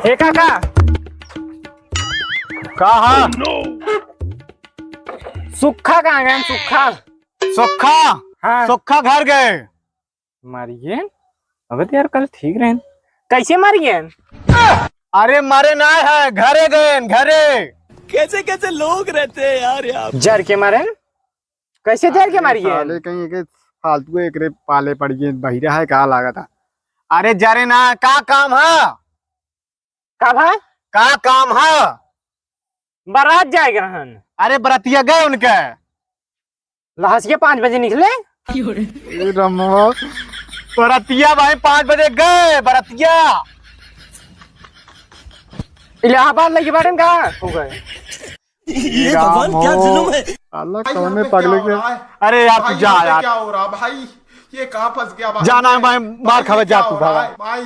हे काका कहा सुखा कहाँ गए? सुखा सुखा हाँ सुखा घर गए। मारिए अबे तो यार कल ठीक रहे कैसे मारिए? अरे मारे ना है, घरे गए घरे। कैसे कैसे लोग रहते हैं यार यहाँ। जर के मारे कैसे जर के मारिए? साले कहीं के फालतू एक रे पाले पड़िए बहिरा है का लगा था। अरे जरे ना का काम है? का भा का काम है? बारात जाएगा रहन। अरे बरतिया गए उनके लहस के 5 बजे निकले। बरतिया भाई 5 बजे गए बरतिया। इलाहाबाद लगे बारे में कहा हो गए? ये भगवान क्या जुल्म है। अल्लाह कौन में पगले के। अरे यार तू जा यार, क्या हो रहा भाई? ये कहाँ फंस गया भाई? जाना है भाई, मार खावे जा तू भाई। भाई